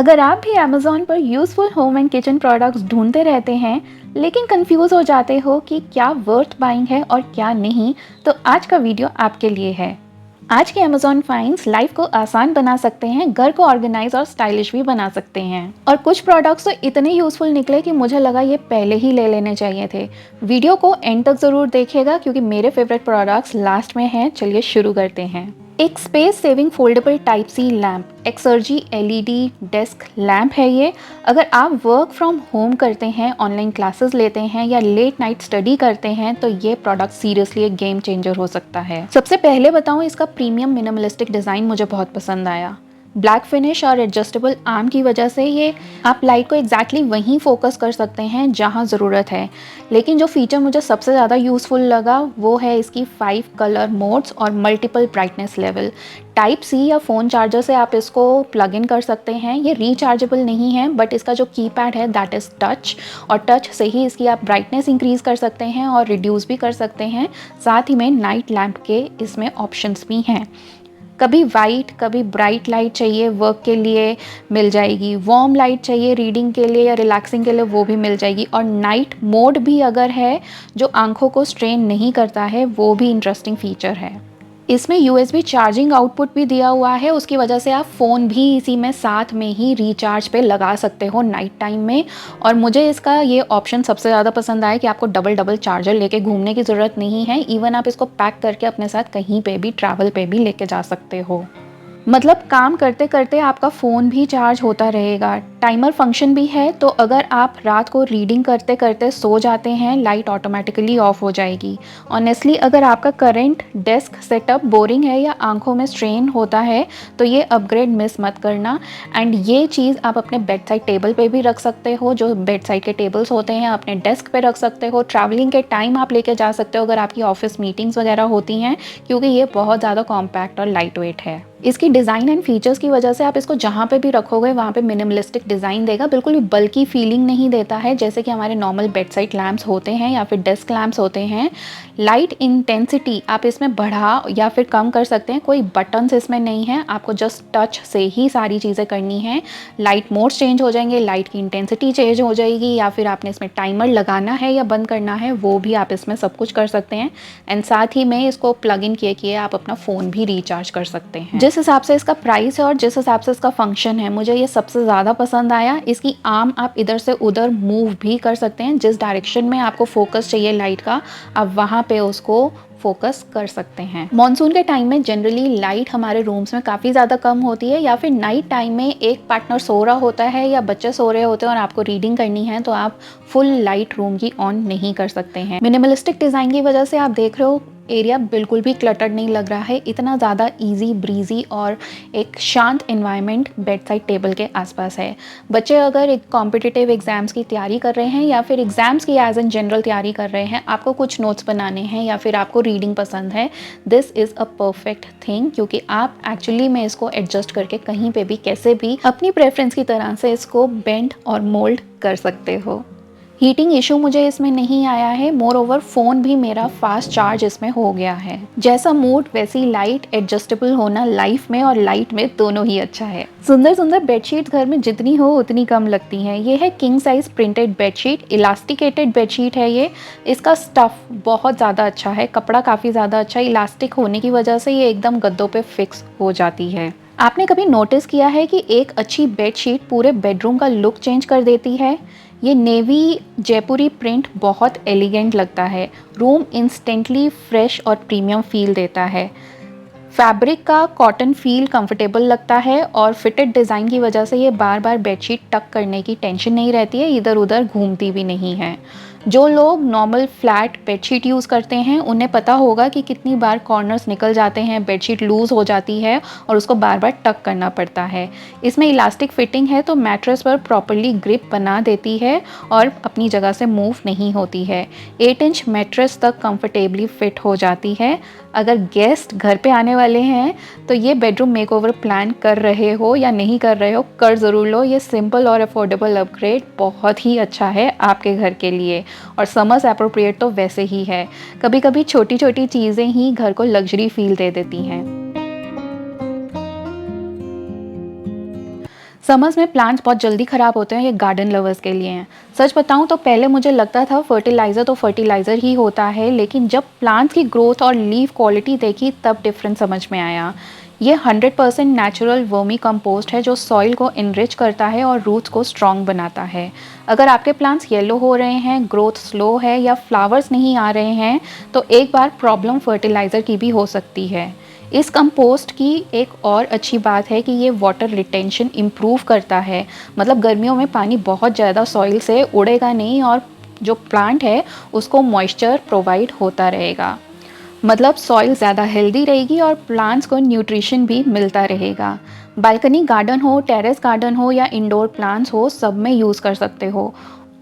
अगर आप भी अमेज़न पर useful home and kitchen products ढूंढते रहते हैं लेकिन कंफ्यूज हो जाते हो कि क्या वर्थ बाइंग है और क्या नहीं, तो आज का वीडियो आपके लिए है। आज के अमेज़न फाइंड्स लाइफ को आसान बना सकते हैं, घर को ऑर्गेनाइज और स्टाइलिश भी बना सकते हैं। और कुछ प्रोडक्ट्स तो इतने यूज़फुल निकले कि मुझे लगा ये पहले ही ले लेने चाहिए थे। वीडियो को एंड तक ज़रूर देखिएगा क्योंकि मेरे फेवरेट प्रोडक्ट्स लास्ट में हैं। चलिए शुरू करते हैं। एक space saving foldable type C lamp एक्सर्जी एलईडी डेस्क लैम्प है ये। अगर आप वर्क फ्रॉम होम करते हैं, ऑनलाइन क्लासेस लेते हैं या लेट नाइट स्टडी करते हैं तो ये प्रोडक्ट सीरियसली एक गेम चेंजर हो सकता है। सबसे पहले बताऊं, इसका प्रीमियम मिनिमलिस्टिक डिज़ाइन मुझे बहुत पसंद आया। ब्लैक फिनिश और एडजस्टेबल आर्म की वजह से ये आप लाइट को एग्जैक्टली वहीं फोकस कर सकते हैं जहां ज़रूरत है। लेकिन जो फीचर मुझे सबसे ज़्यादा यूज़फुल लगा वो है इसकी 5 कलर मोड्स और multiple brightness level. Type C या फ़ोन चार्जर से आप इसको प्लग इन कर सकते हैं। ये रिचार्जेबल नहीं है बट इसका जो कीपैड है दैट इज़ टच, और टच से ही इसकी आप ब्राइटनेस इंक्रीज़ कर सकते हैं और रिड्यूस भी कर सकते हैं। साथ ही में नाइट लैम्प के इसमें ऑप्शंस भी हैं। कभी वाइट कभी ब्राइट लाइट चाहिए वर्क के लिए मिल जाएगी, वार्म लाइट चाहिए रीडिंग के लिए या रिलैक्सिंग के लिए वो भी मिल जाएगी, और नाइट मोड भी अगर है जो आंखों को स्ट्रेन नहीं करता है वो भी इंटरेस्टिंग फीचर है। इसमें यूएसबी चार्जिंग आउटपुट भी दिया हुआ है, उसकी वजह से आप फ़ोन भी इसी में साथ में ही रिचार्ज पे लगा सकते हो नाइट टाइम में। और मुझे इसका ये ऑप्शन सबसे ज़्यादा पसंद आया कि आपको डबल डबल चार्जर लेके घूमने की ज़रूरत नहीं है। इवन आप इसको पैक करके अपने साथ कहीं पे भी ट्रैवल पे भी लेके जा सकते हो। मतलब काम करते करते आपका फ़ोन भी चार्ज होता रहेगा। टाइमर फंक्शन भी है, तो अगर आप रात को रीडिंग करते करते सो जाते हैं लाइट ऑटोमेटिकली ऑफ हो जाएगी। ऑनेस्टली अगर आपका करंट डेस्क सेटअप बोरिंग है या आंखों में स्ट्रेन होता है तो ये अपग्रेड मिस मत करना। एंड ये चीज़ आप अपने बेड साइड टेबल पे भी रख सकते हो, जो बेड साइड के टेबल्स होते हैं अपने डेस्क पे रख सकते हो। ट्रैवलिंग के टाइम आप लेके जा सकते हो अगर आपकी ऑफिस मीटिंग्स वगैरह होती हैं, क्योंकि ये बहुत ज़्यादा कॉम्पैक्ट और लाइट वेट है। इसकी डिज़ाइन एंड फीचर्स की वजह से आप इसको जहाँ पे भी रखोगे वहाँ पे मिनिमलिस्टिक डिज़ाइन देगा। बिल्कुल भी बल्कि फीलिंग नहीं देता है जैसे कि हमारे नॉर्मल बेड साइड लैम्प्स होते हैं या फिर डेस्क लैम्प्स होते हैं। लाइट इंटेंसिटी आप इसमें बढ़ा या फिर कम कर सकते हैं, कोई बटन्स इसमें नहीं है, आपको जस्ट टच से ही सारी चीज़ें करनी है। लाइट मोड्स चेंज हो जाएंगे, लाइट की इंटेंसिटी चेंज हो जाएगी, या फिर आपने इसमें टाइमर लगाना है या बंद करना है वो भी आप इसमें सब कुछ कर सकते हैं। एंड साथ ही में इसको प्लग इन किए आप अपना फ़ोन भी रिचार्ज कर सकते हैं। जिस हिसाब से इसका प्राइस है और जिस हिसाब से इसका फंक्शन है मुझे ये सबसे ज़्यादा पसंद आया। इसकी आर्म आप इधर से उधर मूव भी कर सकते हैं, जिस डायरेक्शन में आपको फोकस चाहिए लाइट का आप वहाँ पे उसको फोकस कर सकते हैं। मॉनसून के टाइम में जनरली लाइट हमारे रूम्स में काफ़ी ज़्यादा कम होती है, या फिर नाइट टाइम में एक पार्टनर सो रहा होता है या बच्चे सो रहे होते हैं और आपको रीडिंग करनी है तो आप फुल लाइट रूम की ऑन नहीं कर सकते हैं। मिनिमलिस्टिक डिज़ाइन की वजह से आप देख रहे हो एरिया बिल्कुल भी क्लटर्ड नहीं लग रहा है, इतना ज़्यादा इजी ब्रीजी और एक शांत एनवायरनमेंट बेड साइड टेबल के आसपास है। बच्चे अगर एक कॉम्पिटिटिव एग्जाम्स की तैयारी कर रहे हैं या फिर एग्जाम्स की एज एन जनरल तैयारी कर रहे हैं, आपको कुछ नोट्स बनाने हैं या फिर आपको रीडिंग पसंद है, this is a perfect thing, क्योंकि आप एक्चुअली में इसको एडजस्ट करके कहीं पे भी कैसे भी अपनी प्रेफरेंस की तरह से इसको बेंड और मोल्ड कर सकते हो। हीटिंग इशू मुझे इसमें नहीं आया है, मोर ओवर फ़ोन भी मेरा फास्ट चार्ज इसमें हो गया है। जैसा मूड वैसी लाइट, एडजस्टेबल होना लाइफ में और लाइट में दोनों ही अच्छा है। सुंदर सुंदर बेडशीट घर में जितनी हो उतनी कम लगती हैं। ये है king size printed bedsheet, elasticated bedsheet है ये। इसका स्टफ़ बहुत ज़्यादा अच्छा है, कपड़ा काफ़ी ज़्यादा अच्छा है, इलास्टिक होने की वजह से ये एकदम गद्दों पे फिक्स हो जाती है। आपने कभी नोटिस किया है कि एक अच्छी बेडशीट पूरे बेडरूम का लुक चेंज कर देती है? ये नेवी जयपुरी प्रिंट बहुत एलिगेंट लगता है, रूम इंस्टेंटली फ्रेश और प्रीमियम फील देता है। फैब्रिक का कॉटन फील कंफर्टेबल लगता है और फिटेड डिज़ाइन की वजह से ये बार बार बेडशीट टक करने की टेंशन नहीं रहती है, इधर उधर घूमती भी नहीं है। जो लोग नॉर्मल फ्लैट बेडशीट यूज़ करते हैं उन्हें पता होगा कि कितनी बार कॉर्नर्स निकल जाते हैं, बेडशीट लूज़ हो जाती है और उसको बार बार टक करना पड़ता है। इसमें इलास्टिक फिटिंग है तो मैट्रेस पर प्रॉपरली ग्रिप बना देती है और अपनी जगह से मूव नहीं होती है। 8 इंच मैट्रेस तक कंफर्टेबली फिट हो जाती है। अगर गेस्ट घर पे आने वाले हैं तो ये बेडरूम मेकओवर प्लान कर रहे हो या नहीं कर रहे हो, कर ज़रूर लो। ये सिंपल और अफोर्डेबल अपग्रेड बहुत ही अच्छा है आपके घर के लिए, और समर्स एप्रोप्रिएट तो वैसे ही है। कभी कभी छोटी छोटी चीज़ें ही घर को लग्जरी फील दे देती हैं। समर्स में प्लांट्स बहुत जल्दी ख़राब होते हैं, ये गार्डन लवर्स के लिए हैं। सच बताऊँ तो पहले मुझे लगता था फर्टिलाइज़र तो फर्टिलाइज़र ही होता है, लेकिन जब प्लांट्स की ग्रोथ और लीफ क्वालिटी देखी तब डिफरेंस समझ में आया। ये 100% नेचुरल वर्मी कंपोस्ट है जो सॉइल को इनरिच करता है और रूट्स को स्ट्रॉन्ग बनाता है। अगर आपके प्लांट्स येलो हो रहे हैं, ग्रोथ स्लो है या फ्लावर्स नहीं आ रहे हैं, तो एक बार प्रॉब्लम फर्टिलाइज़र की भी हो सकती है। इस कंपोस्ट की एक और अच्छी बात है कि ये वाटर रिटेंशन इम्प्रूव करता है। मतलब गर्मियों में पानी बहुत ज़्यादा सॉइल से उड़ेगा नहीं और जो प्लांट है उसको मॉइस्चर प्रोवाइड होता रहेगा। मतलब सॉइल ज़्यादा हेल्दी रहेगी और प्लांट्स को न्यूट्रिशन भी मिलता रहेगा। बालकनी गार्डन हो, टेरेस गार्डन हो या इंडोर प्लांट्स हो, सब में यूज़ कर सकते हो।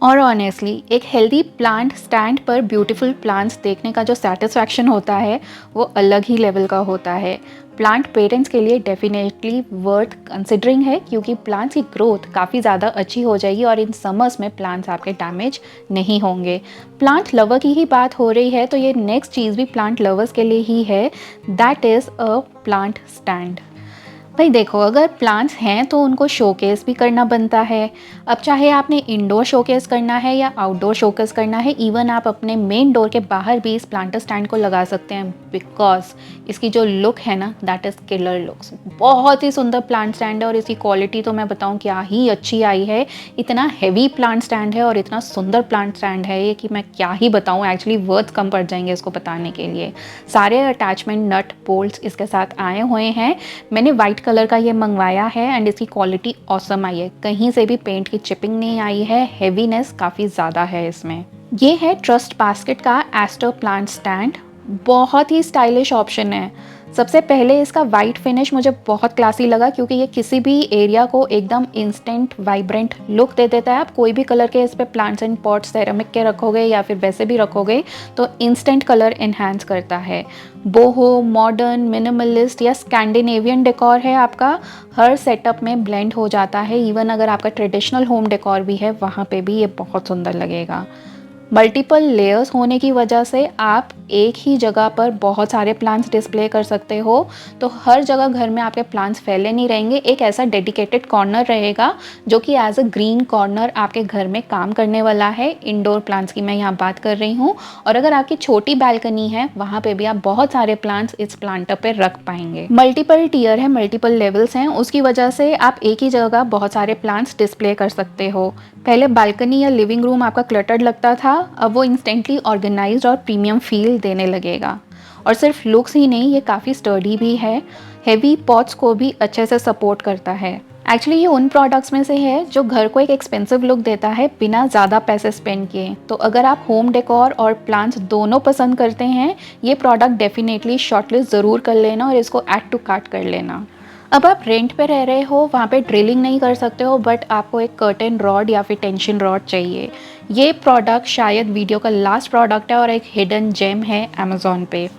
और ऑनेस्टली एक हेल्दी प्लांट स्टैंड पर ब्यूटीफुल प्लांट्स देखने का जो सेटिस्फैक्शन होता है वो अलग ही लेवल का होता है। प्लांट पेरेंट्स के लिए डेफिनेटली वर्थ कंसिडरिंग है, क्योंकि प्लांट्स की ग्रोथ काफ़ी ज़्यादा अच्छी हो जाएगी और इन समर्स में प्लांट्स आपके डैमेज नहीं होंगे। प्लांट लवर की ही बात हो रही है तो ये नेक्स्ट चीज़ भी प्लांट लवर्स के लिए ही है, that is a plant stand. भाई देखो, अगर प्लांट्स हैं तो उनको शोकेस भी करना बनता है। अब चाहे आपने इंडोर शोकेस करना है या आउटडोर शोकेस करना है, इवन आप अपने मेन डोर के बाहर भी इस प्लांटर स्टैंड को लगा सकते हैं, बिकॉज इसकी जो लुक है ना, दैट इज़ किलर लुक्स। बहुत ही सुंदर प्लांट स्टैंड है और इसकी क्वालिटी तो मैं बताऊँ क्या ही अच्छी आई है। इतना हैवी प्लांट स्टैंड है और इतना सुंदर प्लांट स्टैंड है ये कि मैं क्या ही बताऊँ, एक्चुअली वर्थ कम पड़ जाएंगे इसको बताने के लिए। सारे अटैचमेंट नट बोल्ट्स इसके साथ आए हुए हैं। मैंने वाइट कलर का ये मंगवाया है एंड इसकी क्वालिटी ऑसम आई है। कहीं से भी पेंट की चिपिंग नहीं आई है, हेवीनेस काफ़ी ज़्यादा है इसमें। ये है ट्रस्ट बास्केट का एस्टर प्लांट स्टैंड। बहुत ही स्टाइलिश ऑप्शन है। सबसे पहले इसका वाइट फिनिश मुझे बहुत क्लासी लगा, क्योंकि ये किसी भी एरिया को एकदम इंस्टेंट वाइब्रेंट लुक दे देता है। आप कोई भी कलर के इस पे प्लांट्स एंड पॉट्स सेरेमिक के रखोगे या फिर वैसे भी रखोगे तो इंस्टेंट कलर इन्हांस करता है। बोहो, मॉडर्न, मिनिमलिस्ट या स्कैंडिनेवियन डेकोर है आपका, हर सेटअप में ब्लेंड हो जाता है। इवन अगर आपका ट्रेडिशनल होम डेकोर भी है वहाँ पे भी ये बहुत सुंदर लगेगा। मल्टीपल लेयर्स होने की वजह से आप एक ही जगह पर बहुत सारे प्लांट्स डिस्प्ले कर सकते हो, तो हर जगह घर में आपके प्लांट्स फैले नहीं रहेंगे। एक ऐसा डेडिकेटेड कॉर्नर रहेगा जो कि एज अ ग्रीन कॉर्नर आपके घर में काम करने वाला है। इंडोर प्लांट्स की मैं यहाँ बात कर रही हूँ। और अगर आपकी छोटी बैल्कनी है वहाँ पे भी आप बहुत सारे प्लांट्स इस प्लांटर पे रख पाएंगे। मल्टीपल टीयर है, मल्टीपल लेवल्स हैं, उसकी वजह से आप एक ही जगह बहुत सारे प्लांट्स डिस्प्ले कर सकते हो। पहले बालकनी या लिविंग रूम आपका क्लटर्ड लगता था, अब वो इंस्टेंटली ऑर्गेनाइज्ड और प्रीमियम फील देने लगेगा। और सिर्फ लुक्स ही नहीं, ये काफ़ी स्टर्डी भी है। हेवी पॉट्स को भी अच्छे से सपोर्ट करता है। एक्चुअली ये उन प्रोडक्ट्स में से है जो घर को एक एक्सपेंसिव लुक देता है बिना ज़्यादा पैसे स्पेंड किए। तो अगर आप होम डेकोर और प्लांट्स दोनों पसंद करते हैं, ये प्रोडक्ट डेफिनेटली शॉर्टलिस्ट ज़रूर कर लेना और इसको ऐड टू कार्ट कर लेना। अब आप रेंट पे रह रहे हो, वहाँ पे ड्रिलिंग नहीं कर सकते हो, बट आपको एक कर्टन रॉड या फिर टेंशन रॉड चाहिए। ये प्रोडक्ट शायद वीडियो का लास्ट प्रोडक्ट है और एक हिडन जेम है अमेज़ॉन पे।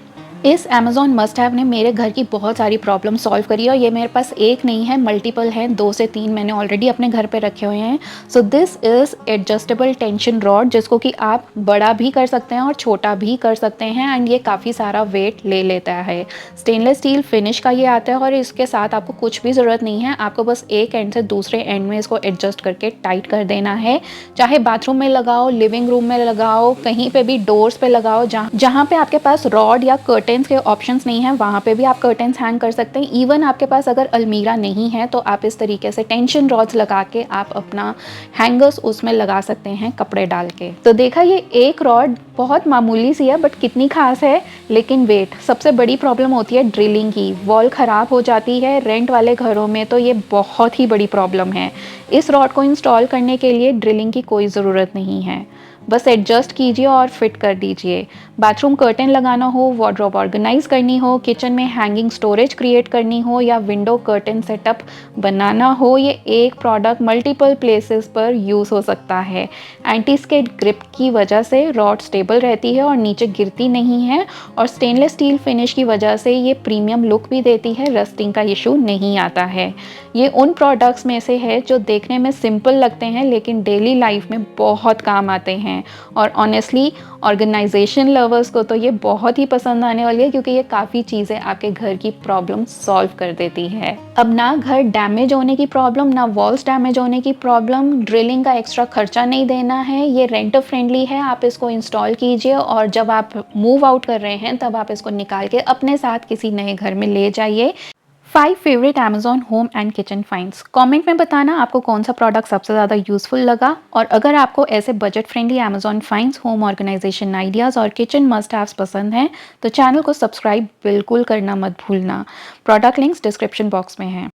इस अमेज़ॉन मस्ट हैव ने मेरे घर की बहुत सारी प्रॉब्लम सॉल्व करी है और ये मेरे पास एक नहीं है, मल्टीपल हैं, 2 से 3 मैंने ऑलरेडी अपने घर पे रखे हुए हैं। So this is adjustable tension rod, जिसको कि आप बड़ा भी कर सकते हैं और छोटा भी कर सकते हैं एंड ये काफ़ी सारा वेट ले लेता है। स्टेनलेस स्टील फिनिश का ये आता है और इसके साथ आपको कुछ भी ज़रूरत नहीं है, आपको बस एक एंड से दूसरे एंड में इसको एडजस्ट करके टाइट कर देना है। चाहे बाथरूम में लगाओ, लिविंग रूम में लगाओ, कहीं पे भी डोर्स पे लगाओ, जहाँ पे आपके पास रॉड या कर्टेंस के ऑप्शंस नहीं है वहाँ पे भी आप कर्टेंस हैंग कर सकते हैं। इवन आपके पास अगर अलमीरा नहीं है तो आप इस तरीके से टेंशन रॉड्स लगा के आप अपना हैंगर्स उसमें लगा सकते हैं कपड़े डाल के। तो देखा, ये एक रॉड बहुत मामूली सी है बट कितनी खास है। लेकिन वेट, सबसे बड़ी प्रॉब्लम होती है ड्रिलिंग की। वॉल ख़राब हो जाती है रेंट वाले घरों में, तो ये बहुत ही बड़ी प्रॉब्लम है। इस रॉड को इंस्टॉल करने के लिए ड्रिलिंग की कोई ज़रूरत नहीं है, बस एडजस्ट कीजिए और फिट कर दीजिए। बाथरूम कर्टेन लगाना हो, वार्डरोब ऑर्गेनाइज करनी हो, किचन में हैंगिंग स्टोरेज क्रिएट करनी हो या विंडो कर्टेन सेटअप बनाना हो, ये एक प्रोडक्ट मल्टीपल प्लेसेस पर यूज़ हो सकता है। एंटी स्किड ग्रिप की वजह से रॉड स्टेबल रहती है और नीचे गिरती नहीं है, और स्टेनलेस स्टील फिनिश की वजह से ये प्रीमियम लुक भी देती है, रस्टिंग का इशू नहीं आता है। ये उन प्रोडक्ट्स में से है जो देखने में सिंपल लगते हैं लेकिन डेली लाइफ में बहुत काम आते हैं। हैं। और ऑनेस्टली ऑर्गेनाइजेशन लवर्स को तो ये बहुत ही पसंद आने वाली है, क्योंकि ये काफ़ी चीज़ें आपके घर की प्रॉब्लम सॉल्व कर देती है। अब ना घर डैमेज होने की प्रॉब्लम, ना वॉल्स डैमेज होने की प्रॉब्लम, ड्रिलिंग का एक्स्ट्रा खर्चा नहीं देना है। ये रेंटर फ्रेंडली है, आप इसको इंस्टॉल कीजिए और जब आप मूव आउट कर रहे हैं तब आप इसको निकाल के अपने साथ किसी नए घर में ले जाइए। 5 favourite Amazon home and kitchen finds. Comment में बताना आपको कौन सा प्रोडक्ट सबसे ज़्यादा यूज़फुल लगा। और अगर आपको ऐसे budget friendly Amazon finds, home organisation ideas और किचन मस्ट हैव्स पसंद हैं तो चैनल को सब्सक्राइब बिल्कुल करना मत भूलना। प्रोडक्ट लिंक्स डिस्क्रिप्शन बॉक्स में हैं।